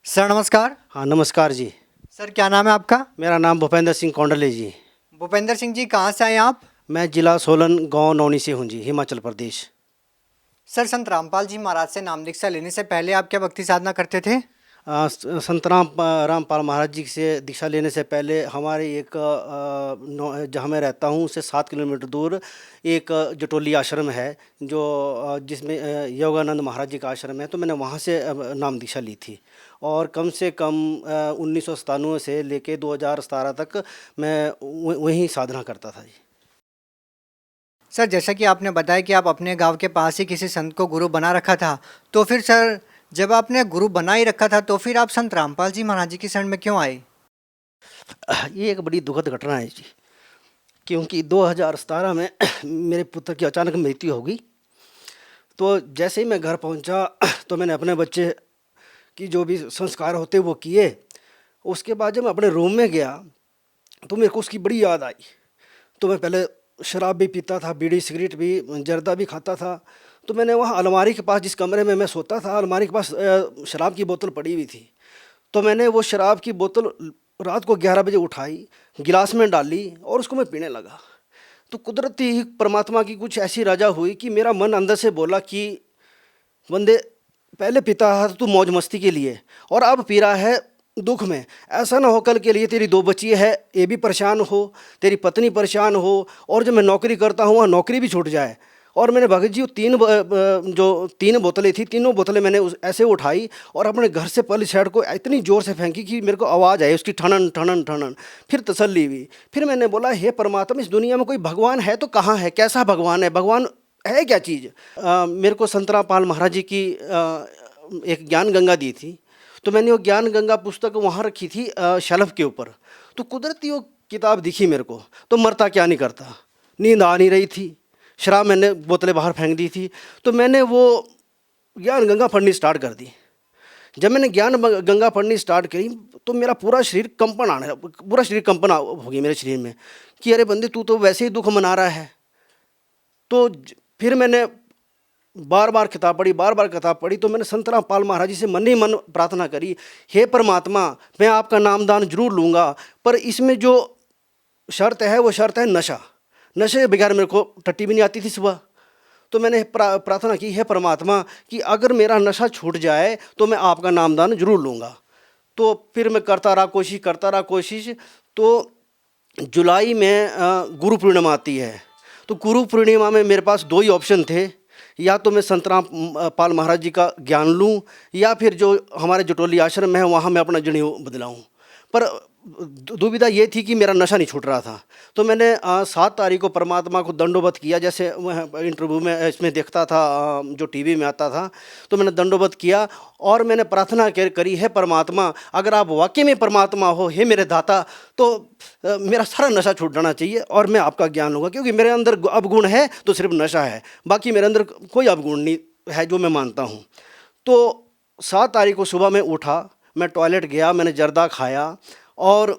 Sir नमस्कार। हाँ नमस्कार जी। सर क्या नाम है आपका? मेरा नाम भूपेंद्र सिंह कौंडले जी। भूपेंद्र सिंह जी, कहाँ से आए आप? मैं जिला सोलन गांव नौनी से हूँ जी, हिमाचल प्रदेश। सर संत रामपाल जी महाराज से नाम दीक्षा लेने से पहले आप क्या भक्ति साधना करते थे? संत रामपाल महाराज जी से दीक्षा लेने से पहले हमारे एक जहाँ मैं रहता हूँ उससे 7 किलोमीटर दूर एक जटोली आश्रम है जो जिसमें योगानंद महाराज जी का आश्रम है। तो मैंने वहाँ से नाम दीक्षा ली थी और कम से कम 1997 से लेके 2017 तक मैं वहीं साधना करता था जी। सर जैसा कि आपने बताया कि आप अपने गांव के पास ही किसी संत को गुरु बना रखा था, तो फिर सर जब आपने गुरु बना ही रखा था तो फिर आप संत रामपाल जी महाराज जी की शरण में क्यों आए? ये एक बड़ी दुखद घटना है जी, क्योंकि 2017 में मेरे पुत्र की अचानक मृत्यु हो गई। तो जैसे ही मैं घर पहुंचा तो मैंने अपने बच्चे की जो भी संस्कार होते वो किए। उसके बाद जब मैं अपने रूम में गया तो मेरे को उसकी बड़ी याद आई। तो मैं पहले शराब भी पीता था, बीड़ी सिगरेट भी, जर्दा भी खाता था। तो मैंने वहाँ अलमारी के पास, जिस कमरे में मैं सोता था, अलमारी के पास शराब की बोतल पड़ी हुई थी। तो मैंने वो शराब की बोतल रात को 11 बजे उठाई, गिलास में डाली और उसको मैं पीने लगा। तो कुदरती ही परमात्मा की कुछ ऐसी रजा हुई कि मेरा मन अंदर से बोला कि बंदे, पहले पीता था तू मौज मस्ती के लिए और अब पी रहा है दुख में। ऐसा ना हो कल के लिए तेरी 2 बच्ची है ये भी परेशान हो, तेरी पत्नी परेशान हो, और जब मैं नौकरी करता हूँ वहाँ नौकरी भी छूट जाए। और मैंने भगत जी जो 3 बोतलें थी, तीनों बोतलें मैंने ऐसे उठाई और अपने घर से पहली साइड को इतनी ज़ोर से फेंकी कि मेरे को आवाज़ आई उसकी, ठनन ठनन ठनन। फिर तसल्ली हुई। फिर मैंने बोला हे परमात्मा, इस दुनिया में कोई भगवान है तो कहाँ है, कैसा भगवान है, भगवान है क्या चीज़। मेरे को संत रामपाल महाराज जी की एक ज्ञान गंगा दी थी। तो मैंने वो ज्ञान गंगा पुस्तक वहाँ रखी थी शेल्फ के ऊपर। तो कुदरती वो किताब दिखी मेरे को। तो मरता क्या नहीं करता, नींद आ नहीं रही थी, शराब मैंने बोतलें बाहर फेंक दी थी। तो मैंने वो ज्ञान गंगा पढ़नी स्टार्ट कर दी। जब मैंने ज्ञान गंगा पढ़नी स्टार्ट करी तो मेरा पूरा शरीर कंपन आने, पूरा शरीर कंपन हो गई मेरे शरीर में कि अरे बंदे, तू तो वैसे ही दुख मना रहा है। तो फिर मैंने बार बार किताब पढ़ी, बार बार किताब पढ़ी। तो मैंने संत रामपाल महाराज जी से मन ही मन प्रार्थना करी, हे परमात्मा, मैं आपका नामदान जरूर लूँगा, पर इसमें जो शर्त है वो शर्त है नशा। नशे के बगैर मेरे को टट्टी भी नहीं आती थी सुबह। तो मैंने प्रार्थना की, है परमात्मा कि अगर मेरा नशा छूट जाए तो मैं आपका नामदान जरूर लूँगा। तो फिर मैं करता रहा कोशिश, करता रहा कोशिश। तो जुलाई में गुरु पूर्णिमा आती है। तो गुरु पूर्णिमा में मेरे पास 2 ही ऑप्शन थे, या तो मैं संत रामपाल महाराज जी का ज्ञान लूँ या फिर जो हमारे जटोली आश्रम है वहाँ मैं अपना जनेऊ बदलाऊँ। पर दुविधा ये थी कि मेरा नशा नहीं छूट रहा था। तो मैंने 7 तारीख को परमात्मा को दंडोवत किया, जैसे इंटरव्यू में इसमें देखता था, जो टीवी में आता था। तो मैंने दंडोवत किया और मैंने प्रार्थना करी, है परमात्मा, अगर आप वाकई में परमात्मा हो, हे मेरे दाता, तो मेरा सारा नशा छूट जाना चाहिए और मैं आपका ज्ञान लूँगा, क्योंकि मेरे अंदर अवगुण है तो सिर्फ नशा है, बाकी मेरे अंदर कोई अवगुण नहीं है जो मैं मानता हूँ। तो 7 तारीख को सुबह में उठा, मैं टॉयलेट गया, मैंने जर्दा खाया और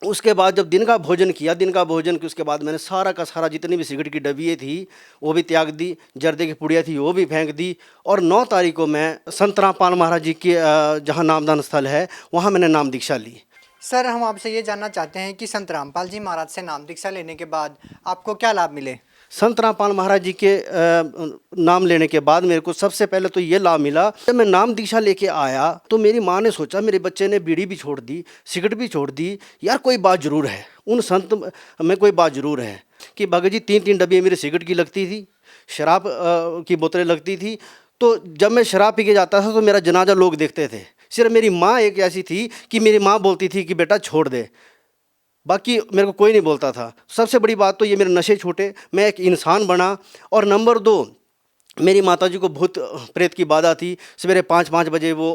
उसके बाद जब दिन का भोजन किया, दिन का भोजन के उसके बाद मैंने सारा का सारा जितनी भी सिगरेट की डब्बियाँ थी वो भी त्याग दी, जर्दे की पुड़िया थी वो भी फेंक दी। और 9 तारीख को मैं संत रामपाल महाराज जी के जहाँ नामदान स्थल है वहाँ मैंने नाम दीक्षा ली। सर हम आपसे ये जानना चाहते हैं कि संत रामपाल जी महाराज से नाम दीक्षा लेने के बाद आपको क्या लाभ मिले? संत रामपाल महाराज जी के नाम लेने के बाद मेरे को सबसे पहले तो ये लाभ मिला, जब मैं नाम दीक्षा लेके आया तो मेरी माँ ने सोचा मेरे बच्चे ने बीड़ी भी छोड़ दी, सिगरेट भी छोड़ दी, यार कोई बात ज़रूर है, उन संत में कोई बात ज़रूर है। कि भगत जी 3-3 डब्बियाँ मेरी सिगरेट की लगती थी, शराब की बोतलें लगती थी। तो जब मैं शराब पी के जाता था तो मेरा जनाजा लोग देखते थे। सिर्फ मेरी माँ एक ऐसी थी कि मेरी माँ बोलती थी कि बेटा छोड़ दे, बाकी मेरे को कोई नहीं बोलता था। सबसे बड़ी बात तो ये मेरे नशे छूटे, मैं एक इंसान बना। और नंबर 2, मेरी माताजी को भूत प्रेत की बाधा थी। सवेरे 5-5 बजे वो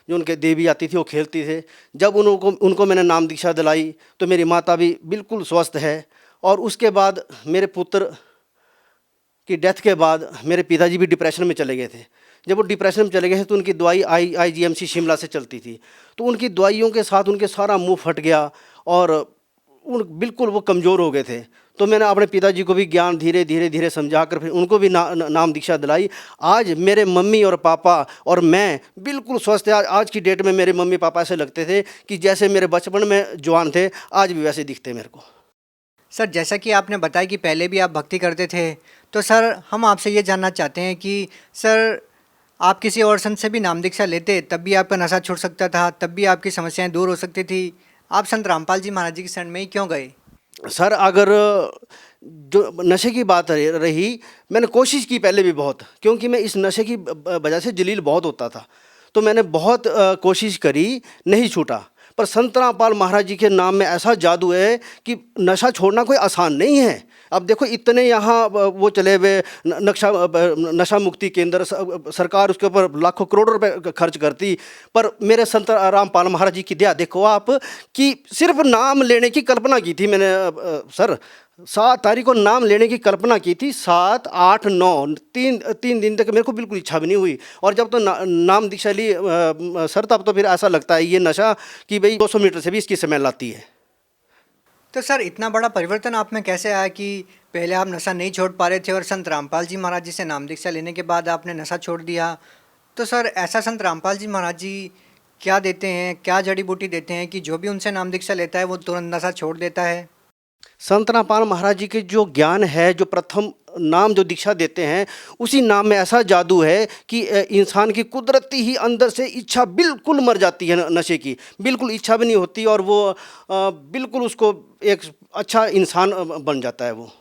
जो उनके देवी आती थी वो खेलती थे। जब उनको मैंने नाम दीक्षा दिलाई तो मेरी माता भी बिल्कुल स्वस्थ है। और उसके बाद मेरे पुत्र की डेथ के बाद मेरे पिताजी भी डिप्रेशन में चले गए थे। जब वो डिप्रेशन में चले गए थे तो उनकी दवाई IGMC शिमला से चलती थी। तो उनकी दवाइयों के साथ उनके सारा मुंह फट गया और बिल्कुल वो कमज़ोर हो गए थे। तो मैंने अपने पिताजी को भी ज्ञान धीरे धीरे धीरे समझा कर फिर उनको भी नाम दीक्षा दिलाई। आज मेरे मम्मी और पापा और मैं बिल्कुल स्वस्थ है। आज की डेट में मेरे मम्मी पापा ऐसे लगते थे कि जैसे मेरे बचपन में जवान थे, आज भी वैसे दिखते मेरे को। सर जैसा कि आपने बताया कि पहले भी आप भक्ति करते थे, तो सर हम आपसे ये जानना चाहते हैं कि सर आप किसी और संत से भी नाम दीक्षा लेते तब भी आपका नशा छूट सकता था, तब भी आपकी समस्याएं दूर हो सकती थी, आप संत रामपाल जी महाराज जी की शरण में ही क्यों गए? सर अगर जो नशे की बात रही, मैंने कोशिश की पहले भी बहुत, क्योंकि मैं इस नशे की वजह से जलील बहुत होता था। तो मैंने बहुत कोशिश करी, नहीं छूटा। पर संत रामपाल महाराज जी के नाम में ऐसा जादू है कि नशा छोड़ना कोई आसान नहीं है। अब देखो इतने यहाँ वो चले हुए नशा मुक्ति केंद्र, सरकार उसके ऊपर लाखों करोड़ों रुपए खर्च करती, पर मेरे संत रामपाल महाराज जी की दया देखो आप कि सिर्फ नाम लेने की कल्पना की थी मैंने। सर 7 तारीख को नाम लेने की कल्पना की थी, 7, 8, 9 तीन दिन तक मेरे को बिल्कुल इच्छा भी नहीं हुई। और जब तो नाम दीक्षा ली सर, तब तो फिर ऐसा लगता है ये नशा कि भाई 200 मीटर से भी इसकी स्मेल आती है। तो सर इतना बड़ा परिवर्तन आप में कैसे आया कि पहले आप नशा नहीं छोड़ पा रहे थे और संत रामपाल जी महाराज जी से नाम दीक्षा लेने के बाद आपने नशा छोड़ दिया? तो सर ऐसा संत रामपाल जी महाराज जी क्या देते हैं, क्या जड़ी बूटी देते हैं कि जो भी उनसे नाम दीक्षा लेता है वो तुरंत नशा छोड़ देता है? संत रामपाल महाराज जी के जो ज्ञान है, जो प्रथम नाम जो दीक्षा देते हैं, उसी नाम में ऐसा जादू है कि इंसान की कुदरती ही अंदर से इच्छा बिल्कुल मर जाती है। नशे की बिल्कुल इच्छा भी नहीं होती और वो बिल्कुल उसको एक अच्छा इंसान बन जाता है वो।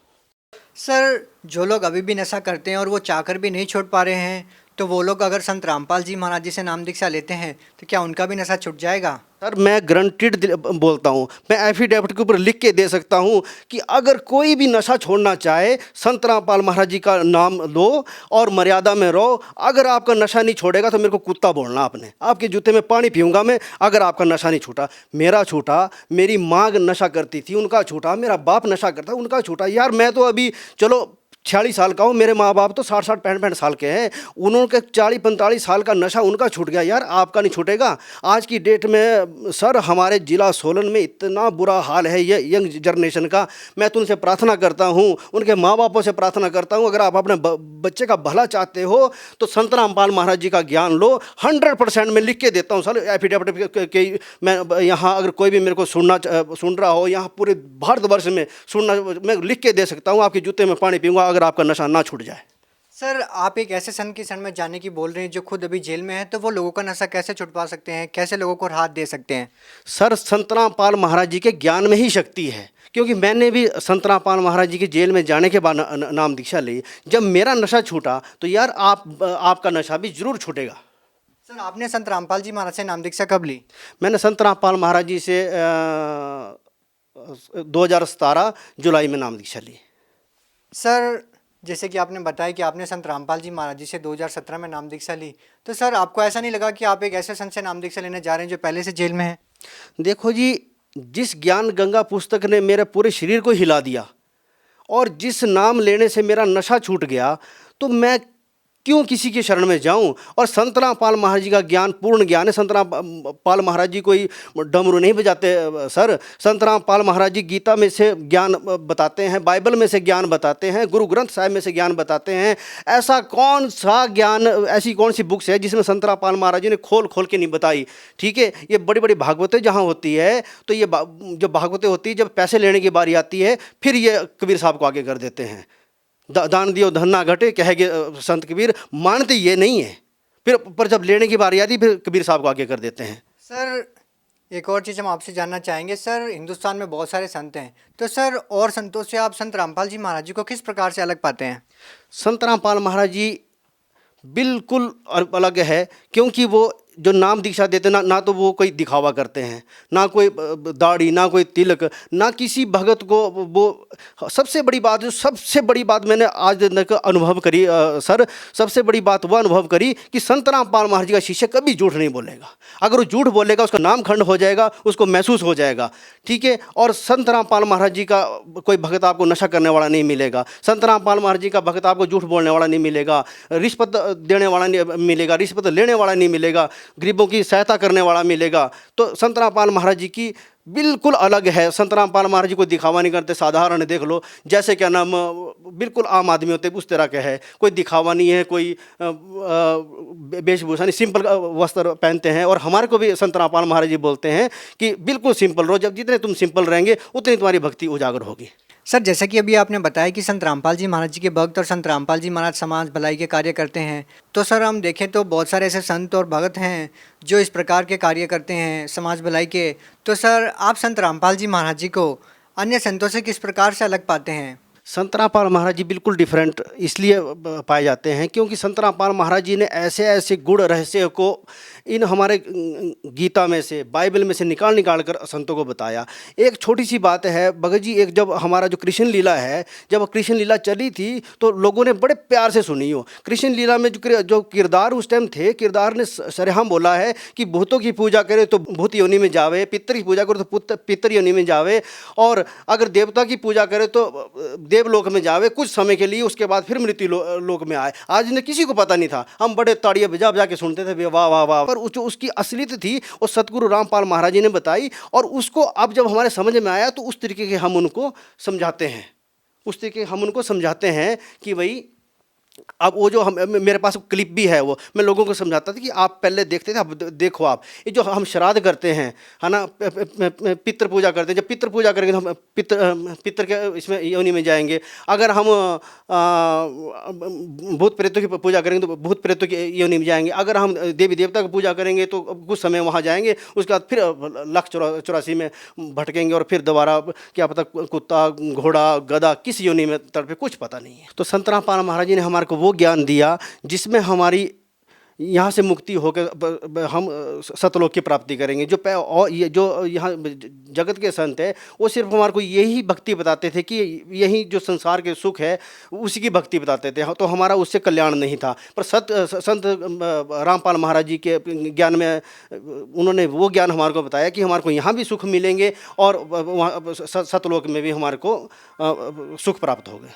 सर जो लोग अभी भी नशा करते हैं और वो चाहकर भी नहीं छोड़ पा रहे हैं, तो वो लोग अगर संत रामपाल जी महाराज जी से नाम दीक्षा लेते हैं तो क्या उनका भी नशा छूट जाएगा? सर मैं गारंटीड बोलता हूँ, मैं एफिडेविट के ऊपर लिख के दे सकता हूँ कि अगर कोई भी नशा छोड़ना चाहे, संत रामपाल महाराज जी का नाम लो और मर्यादा में रहो। अगर आपका नशा नहीं छोड़ेगा तो मेरे को कुत्ता बोलना, आपने आपके जूते में पानी पीऊँगा मैं, अगर आपका नशा नहीं छूटा। मेरा छूटा, मेरी माँ नशा करती थी, उनका छूटा, मेरा बाप नशा करता, उनका छूटा। यार मैं तो अभी चलो 46 साल का हूँ, मेरे माँ बाप तो 60-60, 65 साल के हैं, उन्होंने 40-45 साल का नशा उनका छूट गया। यार आपका नहीं छूटेगा। आज की डेट में सर हमारे ज़िला सोलन में इतना बुरा हाल है ये यंग जनरेशन का। मैं तो उनसे प्रार्थना करता हूँ, उनके माँ बापों से प्रार्थना करता हूँ, अगर आप अपने बच्चे का भला चाहते हो तो संत रामपाल महाराज जी का ज्ञान लो। 100% मैं लिख के देता हूँ सर एफिडेविट के। मैं यहाँ अगर कोई भी मेरे को सुन रहा हो, यहाँ पूरे भारतवर्ष में सुनना, मैं लिख के दे सकता हूँ, आपके जूते में पानी पीऊँगा अगर आपका नशा ना छूट जाए। सर आप एक ऐसे संत की शरण में जाने की बोल रहे हैं जो खुद अभी जेल में है, तो वो लोगों का नशा कैसे छुड़वा सकते हैं, कैसे लोगों को राहत दे सकते हैं? सर संत रामपाल महाराज जी के ज्ञान में ही शक्ति है, क्योंकि मैंने भी संत रामपाल महाराज जी के जेल में जाने के बाद नाम दीक्षा ली। जब मेरा नशा छूटा तो यार आपका नशा भी जरूर छूटेगा। सर आपने संत रामपाल जी महाराज से नाम दीक्षा कब ली? मैंने संत रामपाल महाराज जी से 2017 जुलाई में नाम दीक्षा ली। सर जैसे कि आपने बताया कि आपने संत रामपाल जी महाराज जी से 2017 में नाम दीक्षा ली, तो सर आपको ऐसा नहीं लगा कि आप एक ऐसे संत से नाम दीक्षा लेने जा रहे हैं जो पहले से जेल में है? देखो जी, जिस ज्ञान गंगा पुस्तक ने मेरे पूरे शरीर को हिला दिया और जिस नाम लेने से मेरा नशा छूट गया, तो मैं क्यों किसी के शरण में जाऊं? और संत रामपाल महाराज जी का ज्ञान पूर्ण ज्ञान है। संत रामपाल महाराज जी कोई डमरू नहीं बजाते सर। संत रामपाल महाराज जी गीता में से ज्ञान बताते हैं, बाइबल में से ज्ञान बताते हैं, गुरु ग्रंथ साहिब में से ज्ञान बताते हैं। ऐसा कौन सा ज्ञान, ऐसी कौन सी बुक्स है जिसमें संत रामपाल महाराज जी ने खोल खोल के नहीं बताई? ठीक है, ये बड़ी बड़ी भागवतें जहाँ होती है, तो ये जो भागवतें होती है, जब पैसे लेने की बारी आती है फिर ये कबीर साहब को आगे कर देते हैं। दान दियो धन ना घटे कहेंगे संत कबीर, मानते ये नहीं है। फिर पर जब लेने की बारी आती फिर कबीर साहब को आगे कर देते हैं। सर एक और चीज़ हम आपसे जानना चाहेंगे। सर हिंदुस्तान में बहुत सारे संत हैं, तो सर और संतों से आप संत रामपाल जी महाराज जी को किस प्रकार से अलग पाते हैं? संत रामपाल महाराज जी बिल्कुल अलग है, क्योंकि वो जो नाम दीक्षा देते ना तो वो कोई दिखावा करते हैं, ना कोई दाढ़ी, ना कोई तिलक, ना किसी भगत को वो। सबसे बड़ी बात, जो सबसे बड़ी बात मैंने आज तक अनुभव करी सर, सबसे बड़ी बात वो अनुभव करी कि संत रामपाल महाराज जी का शिष्य कभी झूठ नहीं बोलेगा। अगर वो झूठ बोलेगा उसका नाम खंड हो जाएगा, उसको महसूस हो जाएगा। ठीक है, और संत रामपाल महाराज जी का कोई भगत आपको नशा करने वाला नहीं मिलेगा। संत रामपाल महाराज जी का भगत आपको झूठ बोलने वाला नहीं मिलेगा, रिश्वत देने वाला नहीं मिलेगा, रिश्वत लेने वाला नहीं मिलेगा। गरीबों की सहायता करने वाला मिलेगा। तो संत रामपाल महाराज जी की बिल्कुल अलग है। संत रामपाल महाराज जी को दिखावा नहीं करते, साधारण देख लो, जैसे क्या नाम बिल्कुल आम आदमी होते उस तरह के है। कोई दिखावा नहीं है, कोई वेशभूषा नहीं, सिंपल वस्त्र पहनते हैं। और हमारे को भी संत रामपाल महाराज जी बोलते हैं कि बिल्कुल सिंपल रहो, जब जितने तुम सिंपल रहेंगे उतनी तुम्हारी भक्ति उजागर होगी। सर जैसा कि अभी आपने बताया कि संत रामपाल जी महाराज जी के भक्त और संत रामपाल जी महाराज समाज भलाई के कार्य करते हैं, तो सर हम देखें तो बहुत सारे ऐसे संत और भगत हैं जो इस प्रकार के कार्य करते हैं समाज भलाई के। तो सर आप संत रामपाल जी महाराज जी को अन्य संतों से किस प्रकार से अलग पाते हैं? संत रामपाल महाराज जी बिल्कुल डिफरेंट इसलिए पाए जाते हैं क्योंकि संत रामपाल महाराज जी ने ऐसे ऐसे गुड़ रहस्य को इन हमारे गीता में से, बाइबल में से निकाल कर संतों को बताया। एक छोटी सी बात है भगत जी, एक जब हमारा जो कृष्ण लीला है, जब कृष्ण लीला चली थी तो लोगों ने बड़े प्यार से सुनी हो। कृष्ण लीला में जो किरदार उस टाइम थे, किरदार ने सरेआम बोला है कि भूतों की पूजा करे तो भूत योनि में जावे, पितर की पूजा करे तो पितर योनि में जावे, और अगर देवता की पूजा करे तो देवलोक में जावे कुछ समय के लिए, उसके बाद फिर मृत्यु लोक में आए। आज ने किसी को पता नहीं था, हम बड़े ताड़ियां बजा बजा के सुनते थे, वाह वाह वाह। पर जो उसकी असलियत थी वो सतगुरु रामपाल महाराज जी ने बताई, और उसको अब जब हमारे समझ में आया तो उस तरीके के हम उनको समझाते हैं, उस तरीके हम उनको समझाते हैं कि भाई अब वो जो हम, मेरे पास क्लिप भी है, वो मैं लोगों को समझाता था कि आप पहले देखते थे, अब देखो आप ये जो हम श्राद्ध करते हैं, है ना, पितृ पूजा करते हैं, जब पितृ पूजा करेंगे तो हम पितृ के इसमें योनि में जाएंगे। अगर हम भूत प्रेतों की पूजा करेंगे तो भूत प्रेतों की योनि में जाएंगे। अगर हम देवी देवता की पूजा करेंगे तो कुछ समय वहाँ जाएंगे, उसके बाद फिर 1,84 में भटकेंगे और फिर दोबारा क्या पता कुत्ता घोड़ा गधा किस योनि में तड़पे, कुछ पता नहीं है। तो संत रामपाल महाराज जी ने हमारे को वो ज्ञान दिया जिसमें हमारी यहाँ से मुक्ति होकर हम सतलोक की प्राप्ति करेंगे। और ये जो यहाँ जगत के संत है वो सिर्फ हमारे को यही भक्ति बताते थे कि यही जो संसार के सुख है उसी की भक्ति बताते थे, तो हमारा उससे कल्याण नहीं था। पर संत रामपाल महाराज जी के ज्ञान में उन्होंने वो ज्ञान हमारे को बताया कि हमारे को यहाँ भी सुख मिलेंगे और वहाँ सतलोक में भी हमारे को सुख प्राप्त होगा।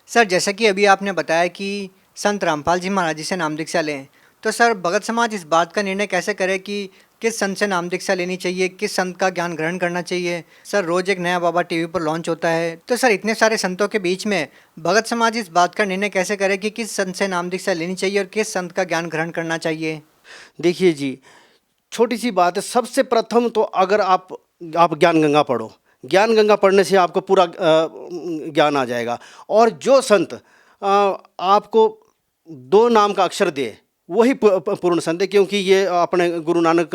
सर जैसा कि अभी आपने बताया कि संत रामपाल जी महाराज जी से नाम दीक्षा लें, तो सर भगत समाज इस बात का निर्णय कैसे करे कि किस संत से नाम दीक्षा लेनी चाहिए, किस संत का ज्ञान ग्रहण करना चाहिए? सर रोज़ एक नया बाबा टीवी पर लॉन्च होता है, तो सर इतने सारे संतों के बीच में भगत समाज इस बात का निर्णय कैसे करे कि किस संत से नाम दीक्षा लेनी चाहिए और किस संत का ज्ञान ग्रहण करना चाहिए? देखिए जी, छोटी सी बात है। सबसे प्रथम तो अगर आप ज्ञान गंगा पढ़ो, ज्ञान गंगा पढ़ने से आपको पूरा ज्ञान आ जाएगा। और जो संत आपको 2 नाम का अक्षर दे वही पूर्ण संत है, क्योंकि ये अपने गुरु नानक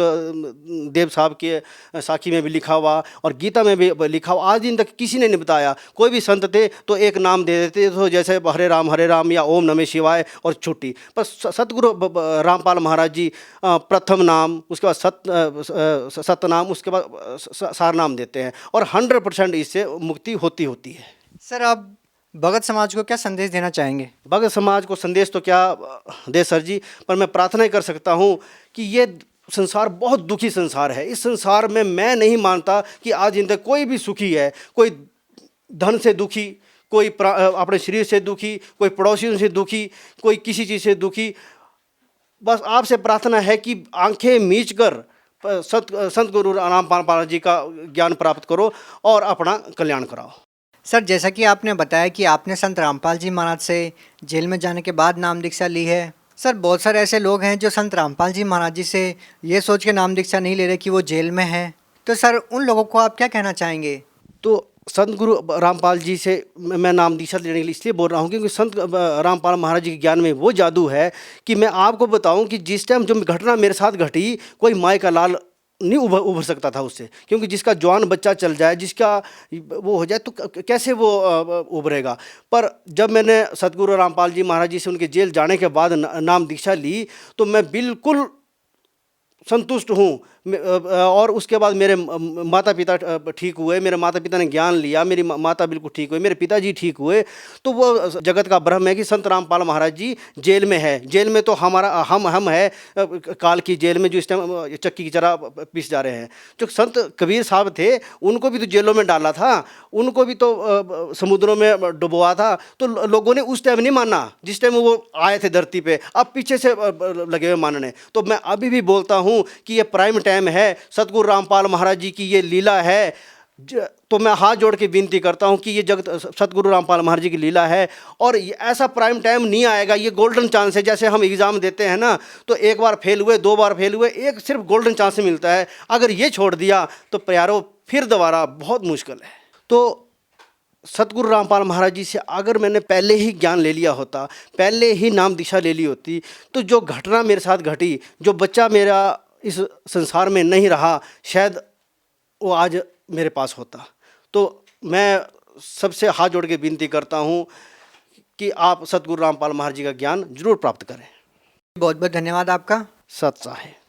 देव साहब के साखी में भी लिखा हुआ और गीता में भी लिखा हुआ। आज दिन तक किसी ने नहीं बताया। कोई भी संत थे तो एक नाम दे देते, तो जैसे हरे राम या ओम नमः शिवाय और छुट्टी। पर सतगुरु रामपाल महाराज जी प्रथम नाम, उसके बाद सत नाम, उसके बाद सार नाम देते हैं और 100% इससे मुक्ति होती है। सर आप भगत समाज को क्या संदेश देना चाहेंगे? भगत समाज को संदेश तो क्या दे सर जी, पर मैं प्रार्थना ही कर सकता हूँ कि ये संसार बहुत दुखी संसार है। इस संसार में मैं नहीं मानता कि आज इन तक कोई भी सुखी है। कोई धन से दुखी, कोई अपने शरीर से दुखी, कोई पड़ोसियों से दुखी, कोई किसी चीज़ से दुखी। बस आपसे प्रार्थना है कि आंखें मीच कर संत गुरु रामपाल जी का ज्ञान प्राप्त करो और अपना कल्याण कराओ। सर जैसा कि आपने बताया कि आपने संत रामपाल जी महाराज से जेल में जाने के बाद नाम दीक्षा ली है। सर बहुत सारे ऐसे लोग हैं जो संत रामपाल जी महाराज जी से ये सोच के नाम दीक्षा नहीं ले रहे कि वो जेल में हैं, तो सर उन लोगों को आप क्या कहना चाहेंगे? तो संत गुरु रामपाल जी से मैं नाम दीक्षा लेने के लिए इसलिए बोल रहा हूँ क्योंकि संत रामपाल महाराज जी के ज्ञान में वो जादू है कि मैं आपको बताऊँ कि जिस टाइम जो घटना मेरे साथ घटी, कोई माई का लाल नहीं उभर सकता था उससे, क्योंकि जिसका जवान बच्चा चल जाए, जिसका वो हो जाए, तो कैसे वो उभरेगा। पर जब मैंने सतगुरु रामपाल जी महाराज जी से उनके जेल जाने के बाद नाम दीक्षा ली तो मैं बिल्कुल संतुष्ट हूँ। और उसके बाद मेरे माता पिता ठीक हुए, मेरे माता पिता ने ज्ञान लिया, मेरी माता बिल्कुल ठीक हुई, मेरे पिताजी ठीक हुए। तो वो जगत का ब्रह्म है कि संत रामपाल महाराज जी जेल में है। जेल में तो हमारा हम है काल की जेल में, जो इस टाइम चक्की की तरह पिस जा रहे हैं। जो संत कबीर साहब थे उनको भी तो जेलों में डाला था, उनको भी तो समुद्रों में डुबोआ था। तो लोगों ने उस टाइम नहीं माना जिस टाइम वो आए थे धरती पे, अब पीछे से लगे हुए मानने। तो मैं अभी भी बोलता हूँ कि ये प्राइम टाइम है, सतगुरु रामपाल महाराज जी की ये लीला है। तो मैं हाथ जोड़ के विनती करता हूँ कि ये जगत सतगुरु रामपाल महाराज जी की लीला है। और ऐसा प्राइम टाइम नहीं आएगा, ये गोल्डन चांस है। जैसे हम एग्ज़ाम देते हैं ना, तो एक बार फेल हुए, 2 बार फेल हुए, एक सिर्फ गोल्डन चांस मिलता है। अगर ये छोड़ दिया तो प्यारो फिर दोबारा बहुत मुश्किल है। तो सतगुरु रामपाल महाराज जी से अगर मैंने पहले ही ज्ञान ले लिया होता, पहले ही नाम दीक्षा ले ली होती, तो जो घटना मेरे साथ घटी, जो बच्चा मेरा इस संसार में नहीं रहा, शायद वो आज मेरे पास होता। तो मैं सबसे हाथ जोड़ के विनती करता हूँ कि आप सतगुरु रामपाल महाराज जी का ज्ञान जरूर प्राप्त करें। बहुत बहुत धन्यवाद आपका। सत साहे।